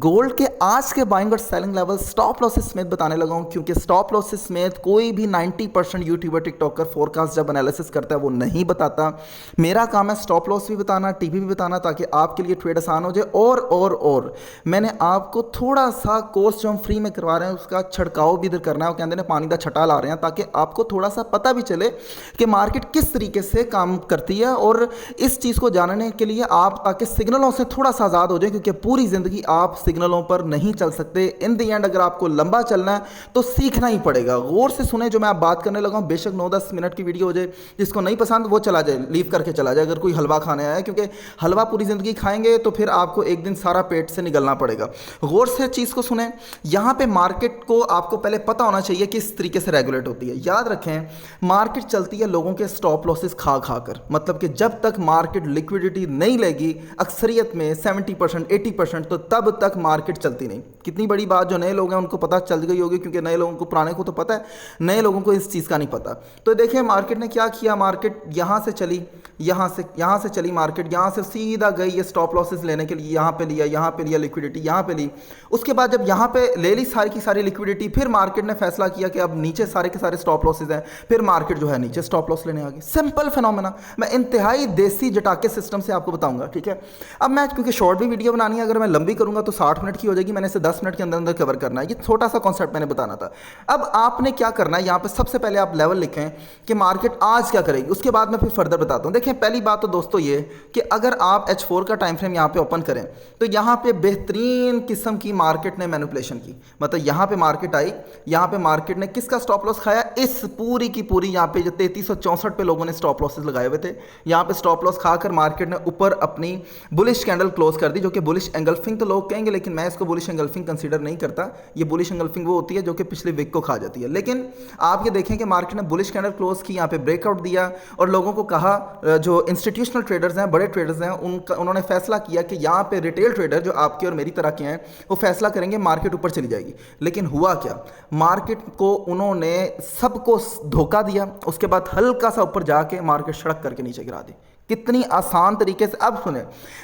Gold के आज के बाइंग और सेलिंग लेवल स्टॉप लॉसेस समेत बताने लगा हूं, क्योंकि स्टॉप लॉसेस समेत कोई भी 90% यूट्यूबर टिकटॉकर फोरकास्ट जब एनालिसिस करता है वो नहीं बताता। मेरा काम है स्टॉप लॉस भी बताना, टीपी भी बताना, ताकि आपके लिए ट्रेड आसान हो जाए। और मैंने आपको थोड़ा सा कोर्स जो हम फ्री में करवा रहे हैं उसका छिड़काव भी इधर करना है। वो कहते हैं पानी का छटा ला रहे हैं, ताकि आपको थोड़ा सा पता भी चले कि मार्केट किस तरीके से काम करती है। और इस चीज़ को जानने के लिए आप ताकि सिग्नलों से थोड़ा सा आज़ाद हो जाए, क्योंकि पूरी ज़िंदगी आप सिग्नलों पर नहीं चल सकते। इन दी एंड अगर आपको लंबा चलना है तो सीखना ही पड़ेगा। गौर से सुने जो मैं आप बात करने लगा हूं, बेशक 9-10 मिनट की वीडियो हो जाए, जिसको नहीं पसंद वो चला जाए, लीव करके चला जाए। अगर कोई हलवा खाने आया है, क्योंकि हलवा पूरी ज़िंदगी खाएंगे तो फिर आपको एक दिन सारा पेट से निकलना पड़ेगा। गौर से चीज़ को सुने। यहाँ पे मार्केट को आपको पहले पता होना चाहिए कि इस तरीके से रेगुलेट होती है। याद रखें, मार्केट चलती है लोगों के स्टॉप लॉसेस खा कर। मतलब कि जब तक मार्केट लिक्विडिटी नहीं लेगी, अक्सरियत में 70% 80%, तो तब तक मार्केट चलती नहीं। कितनी बड़ी बात, जो नए लोग हैं उनको पता चल गई होगी, क्योंकि नए लोगों को, पुराने को तो पता है, नए लोगों को इस चीज़ का नहीं पता। तो देखिए मार्केट ने क्या किया, मार्केट यहाँ से चली, यहाँ से चली मार्केट, यहाँ से सीधा गई ये स्टॉप लॉसेस लेने के लिए, यहाँ पे लिया लिक्विडिटी, यहाँ पे ली। उसके बाद जब यहाँ पे ले ली सारी की सारी लिक्विडिटी, फिर मार्केट ने फैसला किया कि अब नीचे सारे के सारे स्टॉप लॉसेस हैं, फिर मार्केट जो है नीचे स्टॉप लॉस लेने आ गई। सिंपल फिनोमेना, मैं इंतहाई देसी जटाके सिस्टम से आपको बताऊंगा, ठीक है। अब मैं क्योंकि शॉर्ट भी वीडियो बनानी है, अगर मैं लंबी करूंगा तो 60 मिनट की हो जाएगी, मैंने इसे 10 मिनट के अंदर अंदर कवर करना है। ये छोटा सा कॉन्सेप्ट मैंने बताना था। अब आपने क्या करना है, यहाँ पे सबसे पहले आप लेवल लिखें कि मार्केट आज क्या करेगी, उसके बाद मैं फिर फर्दर बताता हूँ। देखें, पहली बात तो दोस्तों ये कि अगर आप H4 का टाइम फ्रेम यहाँ पे ओपन करें तो यहाँ पे बेहतरीन किस्म की मार्केट ने मैनिपुलेशन की। मतलब यहाँ पे मार्केट आई, यहाँ पे मार्केट ने किसका स्टॉप लॉस खाया, इस पूरी की पूरी यहाँ पे जो 3364 पे लोगों ने स्टॉप लॉसेस लगाए हुए थे, यहाँ पे स्टॉप लॉस खाकर मार्केट ने ऊपर अपनी बुलिश कैंडल क्लोज कर दी, जो कि बुलिश एंगल्फिंग तो लोग कहेंगे, लेकिन मैं इसको बुलिश एंगल्फिंग कंसीडर नहीं करता। ये बुलिश एंगल्फिंग वो होती है जो कि पिछले वीक को खा जाती है। लेकिन आप ये देखें कि मार्केट ने बुलिश कैंडल क्लोज की, यहाँ पे ब्रेकआउट दिया और लोगों को कहा, जो इंस्टीट्यूशनल ट्रेडर्स हैं, बड़े ट्रेडर्स हैं, उन्होंने फैसला किया कि यहाँ पे रिटेल ट्रेडर जो आपके और मेरी तरह के हैं वो फैसला करेंगे मार्केट ऊपर चली जाएगी। लेकिन हुआ क्या, मार्केट को उन्होंने सबको धोखा दिया, उसके बाद हल्का सा ऊपर जाके मार्केट सड़क करके नीचे गिरा दी। कितनी आसान तरीके से। अब सुने,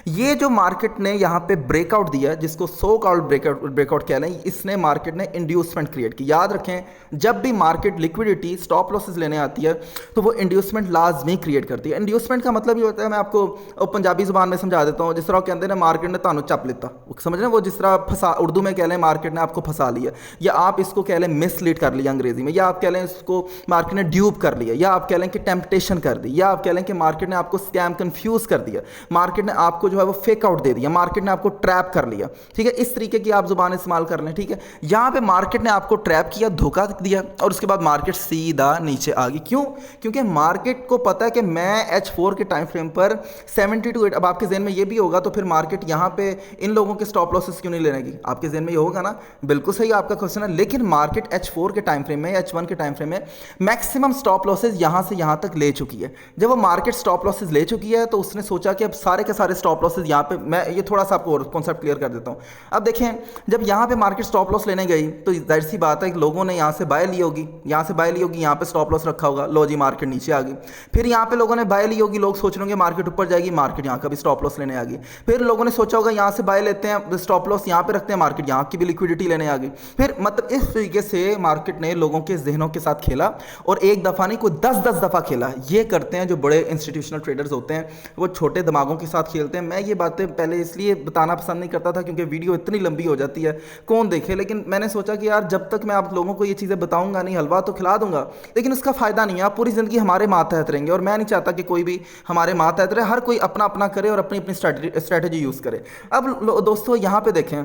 ये जो मार्केट ने यहाँ पे ब्रेकआउट दिया, जिसको सो कॉल्ड ब्रेकआउट कह लें, इसने मार्केट ने इंड्यूसमेंट क्रिएट की। याद रखें, जब भी मार्केट लिक्विडिटी स्टॉप लॉसेस लेने आती है तो वो इंड्यूसमेंट लाजमी क्रिएट करती है। इंड्यूसमेंट का मतलब ये होता है, मैं आपको पंजाबी जुबान में समझा देता हूँ। जिस तरह कहते हैं ना, मार्केट ने तानू चप लेता, समझ रहे हैं, वो जिस तरह फंसा, उर्दू में कह लें मार्केट ने आपको फंसा लिया, या आप इसको कह लें मिसलीड कर लिया अंग्रेजी में, या आप कह लें इसको मार्केट ने ड्यूब कर लिया, या आप कह लें कि टेम्पटेशन कर दी, या आप कह लें कि मार्केट ने आपको स्कैम कंफ्यूज कर दिया, मार्केट ने आपको जो है वो फेक आउट दे दिया, मार्केट ने आपको ट्रैप कर लिया। ठीक है, इस तरीके की आप जुबान इस्तेमाल कर लें। ठीक है, यहां पे मार्केट ने आपको ट्रैप किया, धोखा दिया, और उसके बाद मार्केट सीधा नीचे आ गई। क्यों? क्योंकि मार्केट को पता है कि मैं H4 के टाइम फ्रेम पर 70 to 8, अब आपके जेहन में ये भी होगा तो फिर मार्केट यहां पे इन लोगों के स्टॉप लॉसेस क्यों नहीं लेनेगी, आपके जेहन में ये होगा ना। बिल्कुल सही आपका क्वेश्चन है। लेकिन मार्केट H4 के टाइम फ्रेम में, H1 के टाइम फ्रेम में मैक्सिमम स्टॉप लॉसेस यहां से यहां तक ले चुकी है। जब वो मार्केट स्टॉप लॉसेस ले चुकी है तो उसने सोचा कि अब सारे के सारे स्टॉप लॉसेस यहाँ पे, मैं ये थोड़ा सा आपको कॉन्सेप्ट क्लियर कर देता हूँ। अब देखें, जब यहाँ पे मार्केट स्टॉप लॉस लेने गई तो जाहिर सी बात है कि लोगों ने यहाँ से बाय ली होगी, यहाँ से बाय ली होगी, यहाँ पे स्टॉप लॉस रखा होगा, लो जी मार्केट नीचे आ गई। फिर यहाँ पे लोगों ने बाय ली होगी, लोग सोच रहे होंगे मार्केट ऊपर जाएगी, मार्केट यहाँ का भी स्टॉप लॉस लेने आ गई। फिर लोगों ने सोचा होगा यहाँ से बाय लेते हैं, स्टॉप लॉस यहाँ पे रखते हैं, मार्केट यहाँ की भी लिक्विडिटी लेने आ गई। फिर मतलब इस तरीके से मार्केट ने लोगों के जहनों के साथ खेला, और एक दफ़ा नहीं, कोई 10-10 दफ़ा खेला। ये करते हैं जो बड़े इंस्टीट्यूशनल ट्रेडर्स होते हैं, वो छोटे दिमागों के साथ खेलते हैं। मैं ये बातें पहले इसलिए बताना पसंद नहीं करता था क्योंकि वीडियो इतनी लंबी हो जाती है, कौन देखे। लेकिन मैंने सोचा कि यार जब तक मैं आप लोगों को ये चीज़ें बताऊंगा नहीं, हलवा तो खिला दूंगा, लेकिन उसका फ़ायदा नहीं है। आप पूरी ज़िंदगी हमारे मातहत रहेंगे, और मैं नहीं चाहता कि कोई भी हमारे मातहत रहे। हर कोई अपना अपना करे और अपनी अपनी स्ट्रैटेजी यूज़ करे। अब दोस्तों यहाँ पे देखें,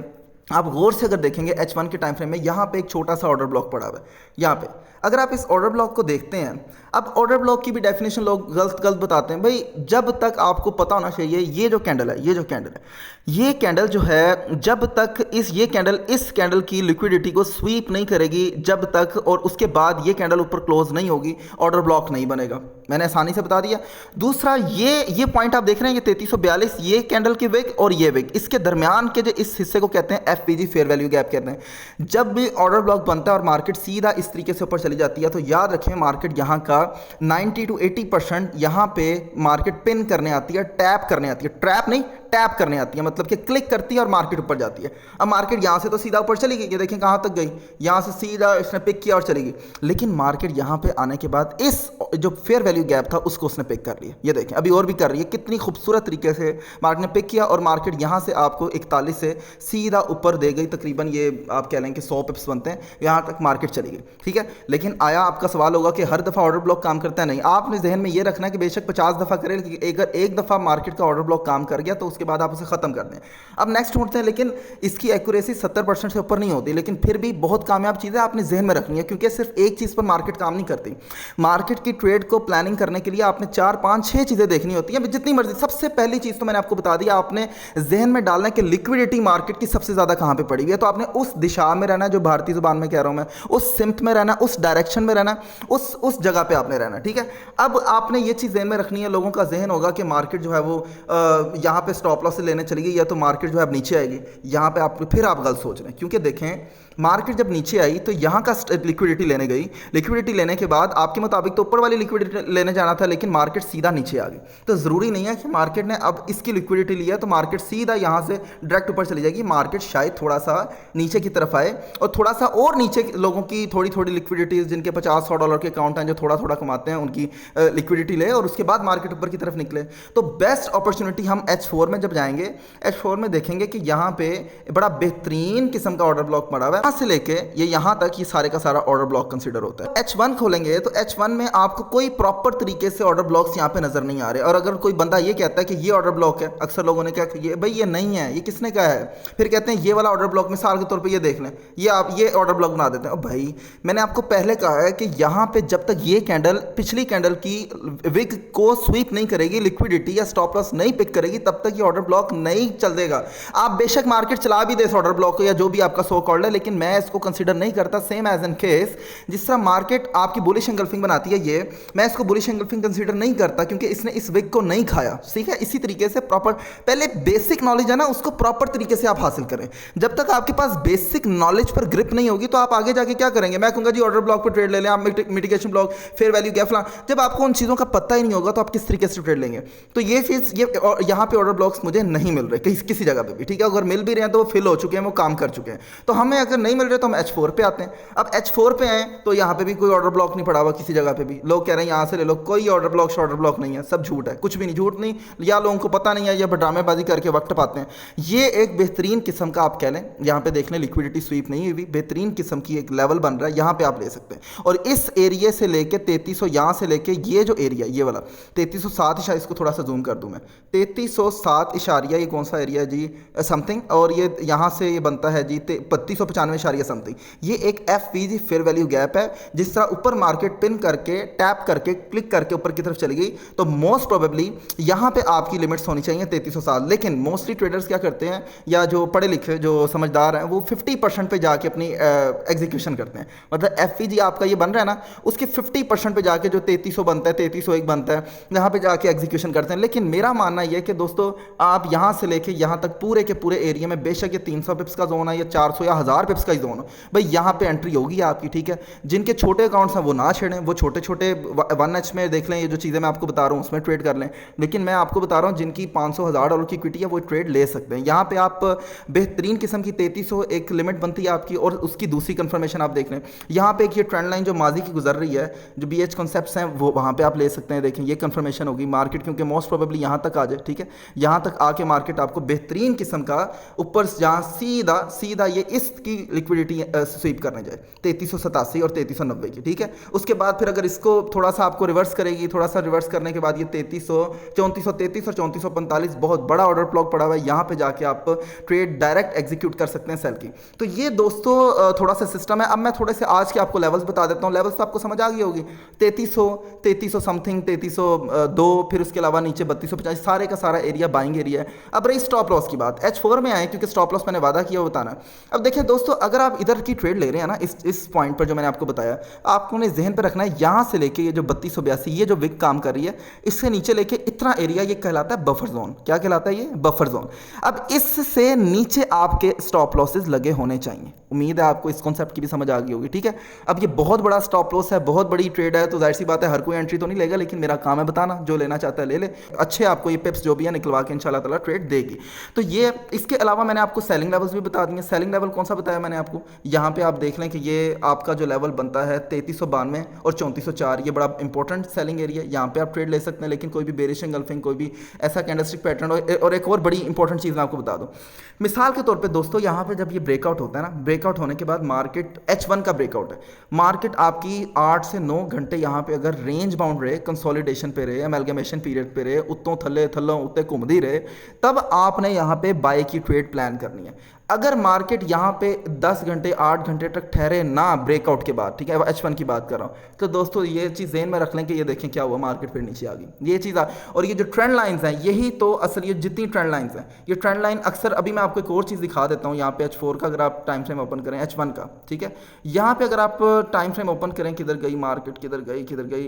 आप गौर से अगर देखेंगे H1 के टाइम फ्रेम में, यहाँ पे एक छोटा सा ऑर्डर ब्लॉक पड़ा हुआ है। यहाँ पे अगर आप इस ऑर्डर ब्लॉक को देखते हैं, अब ऑर्डर ब्लॉक की भी डेफिनेशन लोग गलत बताते हैं। भाई जब तक आपको पता होना चाहिए, ये जो कैंडल है, ये कैंडल जो है, जब तक इस कैंडल की लिक्विडिटी को स्वीप नहीं करेगी जब तक, और उसके बाद ये कैंडल ऊपर क्लोज नहीं होगी, ऑर्डर ब्लॉक नहीं बनेगा। मैंने आसानी से बता दिया। दूसरा, ये पॉइंट आप देख रहे हैं, ये 3342, ये कैंडल की विक और ये विक, इसके दरमियान के जो इस हिस्से को कहते हैं FVG, फेयर वैल्यू गैप कहते हैं। जब भी ऑर्डर ब्लॉक बनता है और मार्केट सीधा इस तरीके से ऊपर चली जाती है, तो याद रखें मार्केट यहाँ का 90 to 80% यहाँ पे मार्केट पिन करने आती है, टैप करने आती है, ट्रैप नहीं, टैप करने आती है, मतलब कि क्लिक करती है और मार्केट ऊपर जाती है। अब मार्केट यहाँ से तो सीधा ऊपर चली गई, ये देखें कहाँ तक गई, यहाँ से सीधा इसने पिक किया और चली गई। लेकिन मार्केट यहाँ पे आने के बाद इस जो फेयर वैल्यू गैप था उसको उसने पिक कर लिया। ये देखें अभी और भी कर रही है, कितनी खूबसूरत तरीके से मार्केट ने पिक किया और मार्केट यहाँ से आपको 41 से सीधा ऊपर दे गई, तकरीबन ये आप कह लें कि 100 पिप्स बनते हैं, यहाँ तक मार्केट चली गई। ठीक है, लेकिन आया आपका सवाल होगा कि हर दफ़ा ऑर्डर ब्लॉक काम करता है? नहीं, आपने जहन में ये रखना है कि बेशक 50 दफ़ा करें, लेकिन अगर एक दफ़ा मार्केट का ऑर्डर ब्लॉक काम कर गया तो उसके बाद आप उसे ख़त्म कर दें। अब नेक्स्ट ढूंढते हैं, लेकिन इसकी एक्यूरेसी 70% से ऊपर नहीं होती, लेकिन फिर भी बहुत कामयाब चीज़ है, आपने जहन में रखनी है, क्योंकि सिर्फ एक चीज़ पर मार्केट काम नहीं करती। मार्केट की ट्रेड को प्लानिंग करने के लिए आपने 4, 5, 6 चीज़ें देखनी होती हैं, जितनी मर्जी। सबसे पहली चीज़ तो मैंने आपको बता दिया, आपने जहन में डालना है कि लिक्विडिटी मार्केट की सबसे ज़्यादा कहाँ पे पड़ी हुई है, तो आपने उस दिशा में रहना है, जो भारतीय ज़ुबान में कह रहा हूँ मैं, उस सिमत में रहना, उस डायरेक्शन में रहना, उस जगह पे आपने रहना। ठीक है, अब आपने ये चीज़ जहन में रखनी है। लोगों का जहन होगा कि मार्केट जो है वो यहाँ पे स्टॉप लॉस से लेने चली गई, या तो मार्केट जो है अब नीचे आएगी। यहाँ पे आप फिर आप गलत सोच रहे हैं, क्योंकि देखें मार्केट जब नीचे आई तो यहाँ का लिक्विडिटी लेने गई, लिक्विडिटी लेने के बाद आपके मुताबिक तो ऊपर वाली लिक्विडिटी लेने जाना था, लेकिन मार्केट सीधा नीचे आ गई। तो ज़रूरी नहीं है कि मार्केट ने अब इसकी लिक्विडिटी लिया तो मार्केट सीधा यहाँ से डायरेक्ट ऊपर चली जाएगी। मार्केट शायद थोड़ा सा नीचे की तरफ आए और थोड़ा सा और नीचे लोगों की थोड़ी थोड़ी लिक्विडिटीज़, जिनके 50-100 डॉलर के अकाउंट हैं, जो थोड़ा थोड़ा कमाते हैं, उनकी लिक्विडिटी ले और उसके बाद मार्केट ऊपर की तरफ निकले। तो बेस्ट अपॉर्चुनिटी हम H4 में जब जाएंगे, H4 में देखेंगे कि यहाँ पे बड़ा बेहतरीन किस्म का ऑर्डर ब्लॉक पड़ा हुआ है। यहाँ से लेके ये यहाँ तक ये सारे का सारा ऑर्डर ब्लॉक कंसीडर होता है। H1 खोलेंगे तो H1 में आपको कोई प्रॉपर तरीके से ऑर्डर ब्लॉक्स यहाँ पे नजर नहीं आ रहे। और अगर कोई बंदा ये कहता है कि ये ऑर्डर ब्लॉक है, अक्सर लोगों ने क्या ये भाई ये नहीं है, ये किसने कहा है, फिर कहते हैं ये वाला ऑर्डर ब्लॉक, मिसाल के तौर पे ये देख लें, ये आप ये ऑर्डर ब्लॉक बना देते हैं। भाई मैंने आपको पहले कहा है कि यहाँ पे जब तक ये कैंडल पिछली कैंडल की विग को स्वीप नहीं करेगी, लिक्विडिटी या स्टॉप लॉस नहीं पिक करेगी, तब तक ये ऑर्डर ब्लॉक नहीं चल देगा। आप बेशक मार्केट चला भी दे इस ऑर्डर ब्लॉक को या जो भी आपका सो कॉल्ड है, लेकिन मैं इसको कंसीडर नहीं करता। सेम एज एन केस जिस तरह मार्केट आपकी बुलिश एंगल्फिंग बनाती है, ये मैं इसको बुलिश एंगल्फिंग कंसीडर नहीं करता, क्योंकि इसने इस विग को नहीं खाया। ठीक है, इसी तरीके से प्रॉपर पहले बेसिक नॉलेज है ना, उसको प्रॉपर तरीके से आप हासिल करें। जब तक आपके पास बेसिक नॉलेज पर ग्रिप नहीं होगी तो आप आगे जाके क्या करेंगे? मैं कहूँगा जी ऑर्डर ब्लॉक पर ट्रेड ले लें, आप mitigation block, fair value gap, जब आपको उन चीज़ों का पता ही नहीं होगा तो आप किस तरीके से ट्रेड लेंगे? तो ये चीज़ ये यहाँ पे ऑर्डर ब्लॉक्स मुझे नहीं मिल रहे किसी जगह पे भी। ठीक है, अगर मिल भी रहे हैं तो वो फिल हो चुके हैं, वो काम कर चुके हैं। तो हमें अगर नहीं मिल रहे तो हम H4 पे आते हैं। अब H4 पे आए तो यहाँ पे भी कोई ऑर्डर ब्लॉक नहीं पड़ा हुआ किसी जगह पे भी। लोग कह रहे हैं यहाँ से ले लो, कोई ऑर्डर ब्लॉक नहीं है, सब झूठ है, कुछ भी नहीं, झूठ नहीं, या लोगों को पता नहीं है या ड्रामेबाजी करके वक्त पाते हैं। ये एक बेहतरीन किस्म का आप कह लें, यहाँ पे देख लें लिक्विडिटी स्वीप नहीं हुई, बेहतरीन किस्म की एक लेवल बन रहा है, यहाँ पे आप ले सकते हैं। और इस एरिया से लेके 3300, यहाँ से लेके ये जो एरिया ये वाला 3307 इशारा, इसको थोड़ा सा जूम कर दूं मैं, 3307 इशारिया, ये कौन सा एरिया है जी समथिंग, और ये यहाँ से ये बनता है जी 3295 इशारिया समथिंग। ये एक FVG फेयर वैल्यू गैप है। जिस तरह ऊपर मार्केट पिन करके टैप करके क्लिक करके ऊपर की तरफ चली गई, तो मोस्ट प्रोबेबली यहाँ पे आपकी लिमिट्स होनी चाहिए 3307। लेकिन मोस्टली ट्रेडर्स क्या करते हैं, या जो पढ़े लिखे जो समझदार हैं, वो 50% पे जाके अपनी एग्जीक्यूशन करते हैं। मतलब FVG आपका ये बन रहा है ना, उसके 50% पे जाके जो 3300 बनता है, 3301 बनता है, यहाँ पे जाके एग्जीक्यूशन करते हैं। लेकिन मेरा मानना यह है कि दोस्तों आप यहाँ से लेके यहाँ तक पूरे के पूरे एरिया में, बेशक ये 300 पिप्स का जोन है या 400 या 1000 पिप्स का ही जोन हो, भाई यहाँ पे एंट्री होगी आपकी। ठीक है, जिनके छोटे अकाउंट्स हैं वो ना छेड़ें, वो छोटे छोटे 1H में देख लें, ये जो चीज़ें मैं आपको बता रहा हूँ उसमें ट्रेड कर लें। लेकिन मैं आपको बता रहा हूँ जिनकी 500-1000 डॉलर की इक्विटी है वो ट्रेड ले सकते हैं। यहाँ पे आप बेहतरीन किस्म की 3300 एक लिमिट बनती है आपकी, और उसकी दूसरी कंफर्मेशन आप देख लें, यहाँ पे एक ये ट्रेंड लाइन जो माजी की गुजर रही है, जो BH कॉन्सेप्ट्स हैं, वो वहाँ पे आप ले सकते हैं। देखें ये कंफर्मेशन होगी मार्केट, क्योंकि मोस्ट प्रोबेबली यहाँ तक आ जाए। ठीक है, यहाँ तक आके मार्केट आपको बेहतरीन किस्म का ऊपर जहाँ सीधा सीधा ये इसकी लिक्विडिटी स्वीप करने जाए 3387 और 3390 की। ठीक है, उसके बाद फिर अगर इसको थोड़ा सा आपको रिवर्स करेगी, थोड़ा सा रिवर्स करने के बाद ये 3433 और 3445 बहुत बड़ा ऑर्डर ब्लॉक पड़ा हुआ है, यहाँ पे जाके आप ट्रेड डायरेक्ट एग्जीक्यूट कर सकते हैं सेल की। तो ये दोस्तों थोड़ा सा सिस्टम है। अब मैं थोड़े से आज के आपको लेवल्स बता देता हूँ। लेवल्स तो आपको समझ आ गई होगी, 3300 समथिंग, 3302, फिर उसके अलावा नीचे 3250, सारे का सारा एरिया बाइंग एरिया है। अब रही स्टॉप लॉस की बात, H4 में आए क्योंकि स्टॉप लॉस मैंने वादा किया बताना। अब देखिए दोस्तों, अगर आप इधर की ट्रेड ले रहे हैं ना, इस पॉइंट पर जो मैंने आपको बताया, आपको ने जहन पर रखना है, यहाँ से लेके ये जो 3282 ये जो विग काम कर रही है, इससे नीचे लेके इतना एरिया ये कहलाता है बफर जोन। क्या कहलाता है ये? Buffer zone. अब इससे नीचे आपके स्टॉप लॉसेस लगे होने चाहिए। उम्मीद है आपको इस कॉन्सेप्ट की भी समझ आ गई होगी। ठीक है, अब ये बहुत बड़ा स्टॉप लॉस है, बहुत बड़ी ट्रेड है, तो जाहिर सी बात है हर कोई एंट्री तो नहीं लेगा, लेकिन मेरा काम है बताना, जो लेना चाहता है ले ले। अच्छे आपको ये पिप्स जो भी है निकलवा के इंशाल्लाह ताला ट्रेड देगी। तो ये इसके अलावा मैंने आपको सेलिंग लेवल्स भी बता दिए। सेलिंग लेवल कौन सा बताया मैंने आपको, यहाँ पे आप देख लें कि ये आपका जो लेवल बनता है 3392 और 3404, ये बड़ा इंपॉर्टेंट सेलिंग एरिया, यहाँ पे आप ट्रेड ले सकते हैं। लेकिन कोई भी बेरिश एंगल्फिंग, कोई भी ऐसा कैंडलस्टिक पैटर्न और एक और बड़ी इंपॉर्टेंट चीज़ मैं आपको बता दूँ, मिसाल के तौर पे दोस्तों, यहाँ पे जब ये ब्रेकआउट होता है ना, ब्रेकआउट होने के बाद मार्केट H1 का ब्रेकआउट है, मार्केट आपकी 8 से 9 घंटे यहाँ पे अगर रेंज बाउंड रहे, कंसोलिडेशन पे रहे, एमलगमेशन पीरियड पे रहे, उत्तों थल्ले थल्लों उत्ते घूमती रहे, तब आपने यहाँ पे बाय की ट्रेड प्लान करनी है। अगर मार्केट यहाँ पे 10 घंटे 8 घंटे तक ठहरे ना ब्रेकआउट के बाद, ठीक है, H1 की बात कर रहा हूँ, तो दोस्तों ये चीज़ ज़हन में रख लें कि ये देखें क्या हुआ, मार्केट फिर नीचे आ गई, ये चीज़ और ये जो ट्रेंड लाइंस हैं, यही तो असल, ये जितनी ट्रेंड लाइंस हैं, ये ट्रेंड लाइन अक्सर, अभी मैं आपको एक और चीज़ दिखा देता हूँ, यहाँ पे H4 का अगर आप टाइम फ्रेम ओपन करें, H1 का, ठीक है, यहाँ पे अगर आप टाइम फ्रेम ओपन करें, किधर गई मार्केट, किधर गई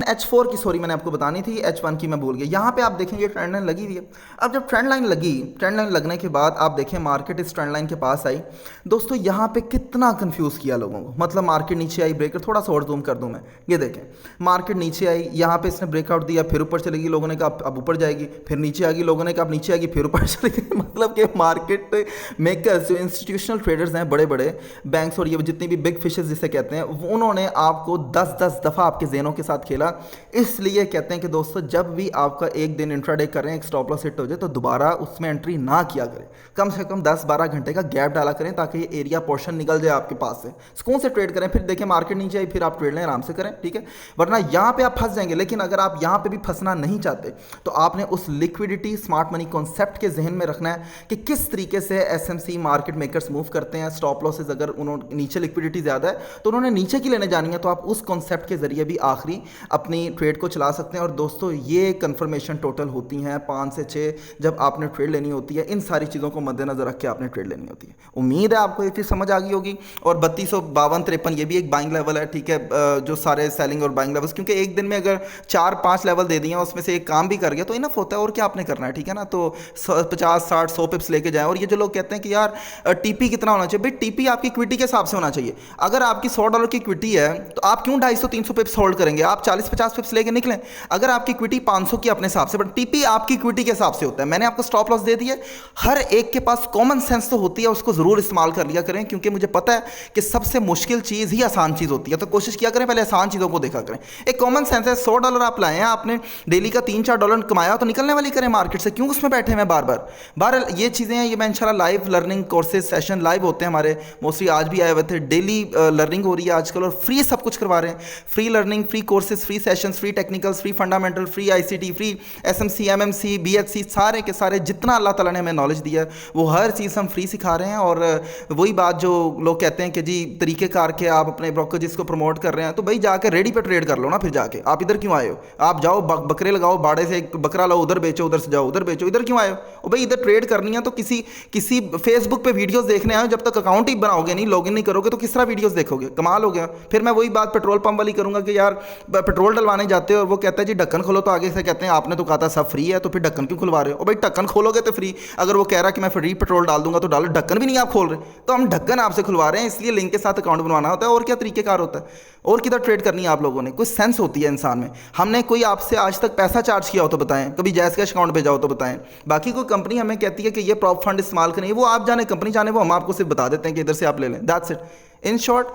H4 की, सॉरी मैंने आपको बतानी थी, H1 की मैं भूल गया। यहाँ पे आप देखेंगे ट्रेंड लाइन लगी हुई है। अब जब ट्रेंड लाइन लगी, ट्रेंड लाइन लगने के बाद आप देखें मार्केट इस ट्रेंड लाइन के पास आई, दोस्तों यहाँ पे कितना कंफ्यूज किया लोगों को, मतलब मार्केट नीचे आई, ब्रेकर थोड़ा सा और जूम कर दूं मैं, ये देखें मार्केट नीचे आई, यहाँ पे इसने ब्रेकआउट दिया, फिर ऊपर चलेगी, लोगों ने कहा अब ऊपर जाएगी, फिर नीचे आ गई, लोगों ने कहा अब नीचे आएगी, फिर ऊपर चलेगी। मतलब कि मार्केट मेकर्स जो इंस्टीट्यूशनल ट्रेडर्स हैं, बड़े बड़े बैंक्स और ये जितनी भी बिग फिशेस जिसे कहते हैं, उन्होंने आपको 10-10 दफ़ा आपके ज़हनों के साथ खेला। इसलिए कहते हैं कि दोस्तों जब भी आपका एक दिन इंट्राडे कर रहे हैं, एक स्टॉप लॉस हिट हो जाए, तो दोबारा उसमें एंट्री ना किया करें, कम से कम 10-12 घंटे का गैप डाला करें, ताकि ये एरिया पोर्शन निकल जाए आपके पास से, सुकून से ट्रेड करें। फिर देखें मार्केट नीचे आई, फिर आप ट्रेड लें, आराम से करें, ठीक है, वरना यहाँ पे आप फंस जाएंगे। लेकिन अगर आप यहाँ पे भी फंसना नहीं चाहते, तो आपने उस लिक्विडिटी स्मार्ट मनी कॉन्सेप्ट के जहन में रखना है कि किस तरीके से एसएमसी मार्केट मेकर्स मूव करते हैं। स्टॉप लॉसेज अगर उन्होंने नीचे लिक्विडिटी ज़्यादा है तो उन्होंने नीचे की लेने जानी है, तो आप उस कॉन्सेप्ट के जरिए भी आखिरी अपनी ट्रेड को चला सकते हैं। और दोस्तों ये कन्फर्मेशन टोटल होती हैं 5 से 6 जब आपने ट्रेड लेनी होती है, इन सारी चीज़ों को मद्देनजर रख के आपने ट्रेड लेनी होती है। उम्मीद है आपको ये चीज़ समझ आ गई होगी। और 3252-53 ये भी एक बाइंग लेवल है, ठीक है, जो सारे सेलिंग और बाइंग लेवल्स, क्योंकि एक दिन में अगर 4-5 लेवल दे दिए उसमें से एक काम भी कर गया तो इनफ होता है, और क्या आपने करना है, ठीक है ना। तो 50-60-100 पिप्स लेके जाएं। और ये जो लोग कहते हैं कि यार टीपी कितना होना चाहिए, भाई टीपी आपकी इक्विटी के हिसाब से होना चाहिए। अगर आपकी $100 की इक्विटी है तो आप क्यों 250-300 पिप्स होल्ड करेंगे, आप 40-50 पिप्स लेके निकलें। अगर आपकी इक्विटी 500 की अपने हिसाब से, बट टीपी आपकी इक्विटी के हिसाब से होता है। मैंने आपको स्टॉप लॉस दे दिया, हर एक के पास कॉमन सेंस तो होती है, उसको जरूर इस्तेमाल कर लिया करें, क्योंकि मुझे पता है कि सबसे मुश्किल चीज़ ही आसान चीज़ होती है। तो कोशिश किया करें पहले आसान चीज़ों को देखा करें। एक कॉमन सेंस है, $100 आप लाए हैं, आपने डेली का $3-4 कमाया, तो निकलने वाली करें मार्केट से, क्यों उसमें बैठे हैं बार बार। ये चीज़ें हैं, ये मैं इंशाल्लाह live learning courses session live होते हैं हमारे, मोस्टली आज भी आए हुए थे। डेली लर्निंग हो रही है आजकल, और फ्री सब कुछ करवा रहे हैं, free learning, free courses, free sessions, free technicals, free fundamental, free ICT, free SMC, MMC, BHC, सारे के सारे जितना अल्लाह ताला ने हमें नॉलेज दिया है वो हर चीज़ हम फ्री सिखा रहे हैं। और वही बात जो लोग कहते हैं कि जी तरीक़ेकार के आप अपने ब्रोकरेज को प्रमोट कर रहे हैं, तो भाई जाके रेडी पे ट्रेड कर लो ना। फिर जाके आप इधर क्यों आए हो, आप जाओ बकरे लगाओ, बाड़े से एक बकरा लाओ, उधर बेचो, उधर से जाओ उधर बेचो, इधर क्यों आए हो। और भाई इधर ट्रेड करनी है तो किसी फेसबुक पे वीडियोस देखने आए हो, जब तक अकाउंट ही बनाओगे नहीं, लॉगिन नहीं करोगे, तो किस तरह वीडियोस देखोगे, कमाल हो गया। फिर मैं वही बात पेट्रोल पंप वाली करूंगा कि यार पेट्रोल डलवाने जाते हो और वो कहता है जी ढक्कन खोलो, तो आगे से कहते हैं आपने तो कहा था सब फ्री है, तो फिर ढक्कन क्यों खुलवा रहे हो। भाई ढक्कन खोलोगे तो फ्री, अगर वो कह रहा है कि मैं फ्री पेट्रोल डाल दूंगा तो डालो, ढक्कन भी नहीं आप खोल रहे, तो हम ढक्कन आपसे खुलवा रहे हैं, इसलिए लिंक के साथ अकाउंट बनवाना होता है। और क्या तरीकेकार होता है, और किधर ट्रेड करनी है आप लोगों ने, कोई सेंस होती है इंसान में। हमने कोई आपसे आज तक पैसा चार्ज किया हो तो बताएं, कभी जैस कैश अकाउंट भेजा हो तो बताएं। बाकी कोई कंपनी हमें कहती है कि ये प्रॉप फंड इस्तेमाल करें, वो आप जाने, कंपनी जाने, वो हम आपको सिर्फ बता देते हैं कि इधर से आप ले लें, दैट्स इट। इन शॉर्ट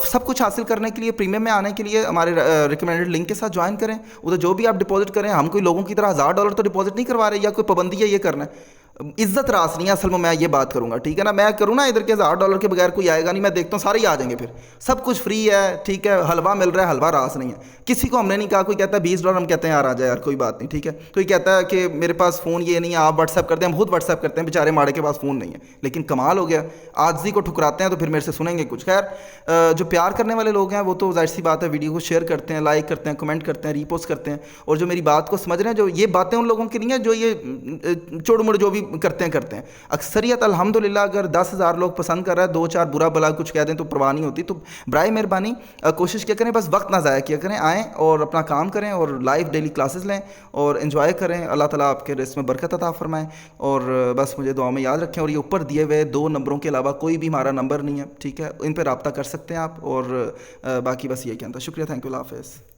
सब कुछ हासिल करने के लिए, प्रीमियम में आने के लिए हमारे रिकमेंडेड लिंक के साथ ज्वाइन करें। उधर जो भी आप डिपॉजिट करें, हम कोई लोगों की तरह $1000 तो डिपॉजिट नहीं करवा रहे, या कोई पाबंदी है ये करना है, इज्जत रास नहीं है असल में, मैं ये बात करूंगा, ठीक है ना। मैं करूँ ना इधर के $1000 के बगैर कोई आएगा नहीं, मैं देखता हूँ सारे ही आ जाएंगे, फिर सब कुछ फ्री है, ठीक है, हलवा मिल रहा है, हलवा रास नहीं है। किसी को हमने नहीं कहा, कोई कहता है $20, हम कहते हैं यार आ जाए यार कोई बात नहीं, ठीक है। कोई कहता है कि मेरे पास फ़ोन ये नहीं है, आप व्हाट्सएप करते हैं, हम खुद व्हाट्सएप करते हैं, बेचारे माड़े के पास फ़ोन नहीं है, लेकिन कमाल हो गया, आजी को ठुकराते हैं तो फिर मेरे से सुनेंगे कुछ। खैर जो प्यार करने वाले लोग हैं वो तो जाहिर सी बात है वीडियो को शेयर करते हैं, लाइक करते हैं, कमेंट करते हैं, रीपोस्ट करते हैं, और जो मेरी बात को समझ रहे हैं, जो ये बातें उन लोगों की नहीं है जो ये चोड़ मुड़ जो भी करते हैं। अक्सरियत अल्हम्दुलिल्लाह अगर 10,000 लोग पसंद कर रहा है, 2-4 बुरा भला कुछ कह दें तो परवाह नहीं होती। तो बराए मेहरबानी कोशिश क्या करें, बस वक्त ना ज़ाया किया करें, आएँ और अपना काम करें और लाइव डेली क्लासेस लें और एंजॉय करें। अल्लाह ताला आपके रिस्क में बरकत अता फरमाएं, और बस मुझे दुआ में याद रखें। और ये ऊपर दिए हुए 2 नंबरों के अलावा कोई भी हमारा नंबर नहीं है, ठीक है, इन पर रब्ता कर सकते हैं आप, और बाकी बस ये कहता, शुक्रिया, थैंक यू, अल्लाह हाफ़िज़।